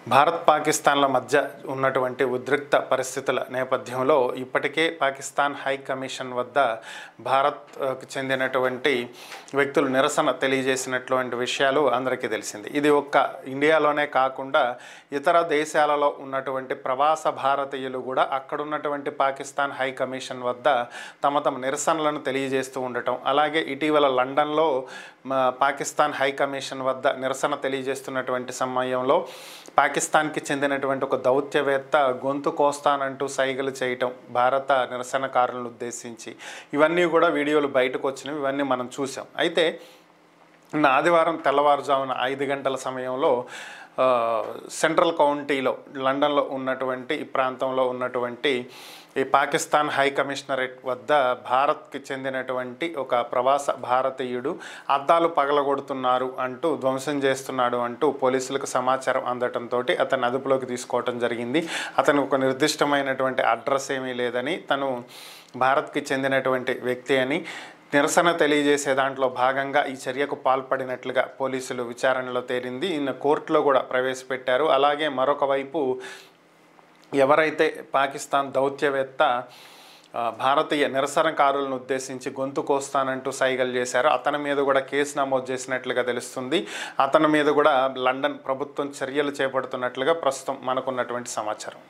భారత్ పాకిస్తాన్ల మధ్య ఉన్నటువంటి ఉద్రిక్త పరిస్థితుల నేపథ్యంలో ఇప్పటికే పాకిస్తాన్ హై కమిషన్ వద్ద భారత్కు చెందినటువంటి వ్యక్తులు నిరసన తెలియజేసినటువంటి విషయాలు అందరికీ తెలిసింది. ఇది ఒక్క ఇండియాలోనే కాకుండా ఇతర దేశాలలో ఉన్నటువంటి ప్రవాస భారతీయులు కూడా అక్కడున్నటువంటి పాకిస్తాన్ హై కమిషన్ వద్ద తమ నిరసనలను తెలియజేస్తూ ఉండటం, అలాగే ఇటీవల లండన్లో పాకిస్తాన్ హై కమిషన్ వద్ద నిరసన తెలియజేస్తున్నటువంటి సమయంలో పాకిస్తాన్కి చెందినటువంటి ఒక దౌత్యవేత్త గొంతు కోస్తానంటూ సైగలు చేయటం భారత నిరసనకారులను ఉద్దేశించి, ఇవన్నీ కూడా వీడియోలు బయటకు వచ్చినవి, ఇవన్నీ మనం చూసాం. అయితే ఆదివారం తెల్లవారుజామున 5 గంటల సమయంలో సెంట్రల్ కౌంటీలో లండన్లో ఉన్నటువంటి ఈ ప్రాంతంలో ఉన్నటువంటి ఈ పాకిస్తాన్ హై కమిషనరేట్ వద్ద భారత్కి చెందినటువంటి ఒక ప్రవాస భారతీయుడు అద్దాలు పగలగొడుతున్నారు అంటూ, ధ్వంసం చేస్తున్నాడు అంటూ పోలీసులకు సమాచారం అందటంతో అతను అదుపులోకి తీసుకోవటం జరిగింది. అతను ఒక నిర్దిష్టమైనటువంటి అడ్రస్ ఏమీ లేదని, తను భారత్కి చెందినటువంటి వ్యక్తి అని, నిరసన తెలియజేసే దాంట్లో భాగంగా ఈ చర్యకు పాల్పడినట్లుగా పోలీసులు విచారణలో తేలింది. ఈయన కోర్టులో కూడా ప్రవేశపెట్టారు. అలాగే మరొక వైపు ఎవరైతే పాకిస్తాన్ దౌత్యవేత్త భారతీయ నిరసనకారులను ఉద్దేశించి గొంతు కోస్తానంటూ సైగలు చేశారో అతని మీద కూడా కేసు నమోదు చేసినట్లుగా తెలుస్తుంది. అతని మీద కూడా లండన్ ప్రభుత్వం చర్యలు చేపడుతున్నట్లుగా ప్రస్తుతం మనకున్నటువంటి సమాచారం.